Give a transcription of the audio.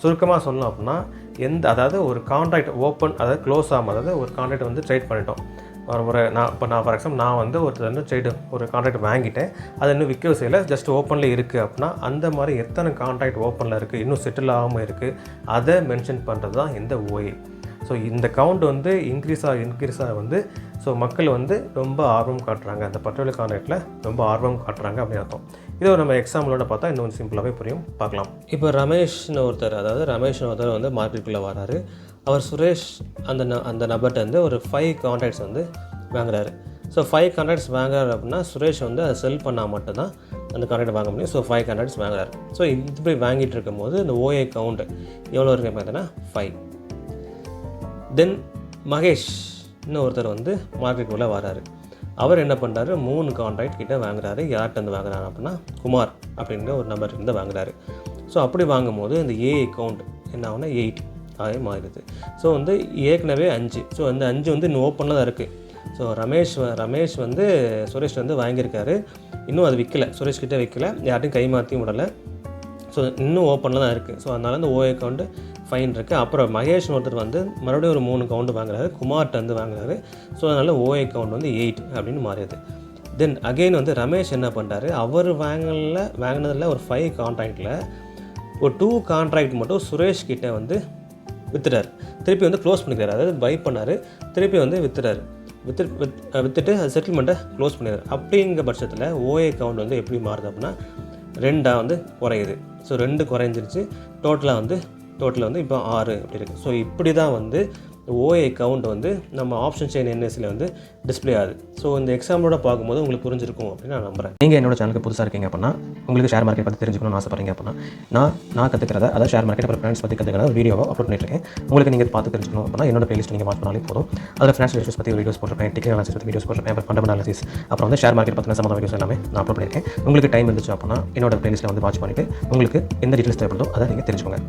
சுருக்கமாக சொல்லணும் அப்படின்னா அதாவது ஒரு கான்ட்ராக்ட் ஓப்பன் அதாவது க்ளோஸ் ஆகாமல், அதாவது ஒரு கான்ட்ராக்ட் வந்து ட்ரேட் பண்ணிட்டோம். நான் ஃபார் எக்ஸாம்பிள் நான் வந்து ஒரு கான்ட்ராக்ட் வாங்கிட்டேன், அது இன்னும் விற்க செய்யலை, ஜஸ்ட் ஓப்பனில் இருக்குது அப்படின்னா அந்த மாதிரி எத்தனை கான்ட்ராக்ட் ஓப்பனில் இருக்குது, இன்னும் செட்டில் ஆகாமல் இருக்குது, அதை மென்ஷன் பண்ணுறது தான் இந்த ஓஏ. ஸோ இந்த கவுண்ட் வந்து இன்க்ரீஸாக வந்து ஸோ மக்கள் வந்து ரொம்ப ஆர்வம் காட்டுறாங்க, அந்த பர்டிகுலர் கான்ட்ராக்டில் ரொம்ப ஆர்வம் காட்டுறாங்க அப்படின்னு அர்த்தம். இதை நம்ம எக்ஸாம்பிளோட பார்த்தா இன்னும் சிம்பிளாகவே புரியும், பார்க்கலாம். இப்போ ரமேஷ்னு ஒருத்தர் வந்து மார்க்கெட்டுக்குள்ளே வராரு. அவர் சுரேஷ் அந்த நபர்கிட்ட வந்து ஒரு 5 கான்ட்ராக்ட்ஸ் வந்து வாங்குறாரு. ஸோ 5 கான்ட்ராக்ட்ஸ் வாங்குறாரு அப்படின்னா சுரேஷ் வந்து அதை செல் பண்ணால் மட்டும்தான் அந்த கான்ட்ராக்ட் வாங்க முடியும். ஸோ 5 கான்ட்ராக்ட்ஸ் வாங்குறாரு. ஸோ இப்படி வாங்கிட்டு இருக்கும்போது இந்த ஓஏ கவுண்ட் எவ்வளோ இருக்குது பார்த்தீங்கன்னா 5. தென் மகேஷ்னு ஒருத்தர் வந்து மார்க்கெட்டுக்குள்ளே வராரு. அவர் என்ன பண்ணுறாரு, 3 கான்ட்ராக்ட் கிட்டே வாங்குறாரு. யார்கிட்ட வாங்குறாரு அப்படின்னா குமார் அப்படின்ற ஒரு நபர்கிட்ட வாங்குறாரு. ஸோ அப்படி வாங்கும்போது இந்த ஏஐ கவுண்ட் என்ன ஆகுனா 8 ஆகவே மாறிடுது. ஸோ வந்து ஏற்கனவே 5. ஸோ அந்த 5 வந்து இன்னும் ஓப்பனில் தான் இருக்குது. ஸோ ரமேஷ் வந்து சுரேஷ் வந்து வாங்கியிருக்காரு, இன்னும் அது விற்கலை, சுரேஷ்கிட்ட விற்கலை, யார்ட்டையும் கை மாற்றியும் விடலை. ஸோ இன்னும் ஓப்பனில் தான் இருக்குது. ஸோ அதனால் அந்த ஓஏ கவுண்ட்டு ஃபைன் இருக்குது. அப்புறம் மகேஷ்னு ஒருத்தர் வந்து மறுபடியும் ஒரு 3 கவுண்ட் வாங்குறாரு, குமார்ட்ட வந்து வாங்குறாரு. ஸோ அதனால் ஓஏ கவுண்ட் வந்து 8 அப்படின்னு மாறிடுது. தென் அகெயின் வந்து ரமேஷ் என்ன பண்ணுறாரு, அவர் வாங்கினதில் ஒரு 5 கான்ட்ராக்டில் ஒரு 2 கான்ட்ராக்ட் மட்டும் சுரேஷ் கிட்டே வந்து விற்றுறாரு. திருப்பி வந்து க்ளோஸ் பண்ணிக்கிறார், அதாவது பை பண்ணார், திருப்பி வந்து விற்றுறாரு. விற்றுட்டு அது செட்டில்மெண்ட்டை க்ளோஸ் பண்ணிடுறாரு. அப்படிங்கிற பட்சத்தில் ஓஏ கவுண்ட் வந்து எப்படி மாறுது அப்படின்னா 2 வந்து குறையுது. ஸோ 2 குறைஞ்சிருச்சு. டோட்டலாக வந்து இப்போ 6 அப்படி இருக்குது. ஸோ இப்படி தான் வந்து ஓஏ கவுண்ட் வந்து நம்ம ஆப்ஷன் செயின் என்எஸ்சியில் வந்து டிஸ்பிளே ஆகுது. ஸோ இந்த எக்ஸாம்பிளோட பார்க்கும்போது உங்களுக்கு புரிஞ்சிருக்கும் அப்படின்னு நான் நம்புகிறேன். நீங்கள் என்னோட சேனலுக்கு புதுசாக இருக்கீங்க அப்படின்னா, உங்களுக்கு ஷேர் மார்க்கெட் பற்றி தெரிஞ்சுக்கணும்னு ஆசைப்படுறீங்க அப்படின்னா, நான் கற்றுக்கிறத அதாவது ஷேர் மார்க்கெட் அப்புறம் ஃபினான்ஸ் பற்றி கற்றுக்கிற வீடியோவை அப்லோட் பண்ணிட்டுருக்கேன். உங்களுக்கு நீங்கள் பார்த்து தெரிஞ்சுக்கணும் அப்படின்னா என்னோட பிளேலிஸ்ட் நீங்கள் வாட்ச் பண்ணாலே போதும். அதில் ஃபினான்ஷியல் இஷ்யூஸ் பற்றி வீடியோஸ் போட்டிருப்பேன், டெக்னிக்கல் அனாலிசிஸ் பற்றி வீடியோஸ் போட்டிருப்பேன், அப்புறம் ஃபண்டமெண்டல் அனாலிசிஸ், அப்புறம் வந்து ஷேர் மார்க்கெட் பற்றின சம்மந்த வீடியோஸ் எல்லாமே நான் அப்லோட் பண்ணியிருக்கேன். உங்களுக்கு டைம் இருந்துச்சு அப்படின்னா என்னோட பிளேலிஸ்ட்டில் வந்து வாட்ச் பண்ணிவிட்டு உங்களுக்கு எந்த டீட்டெயில்ஸ் தேவைப்படுதோ அதை நீங்கள் தெரிஞ்சுக்கோங்க.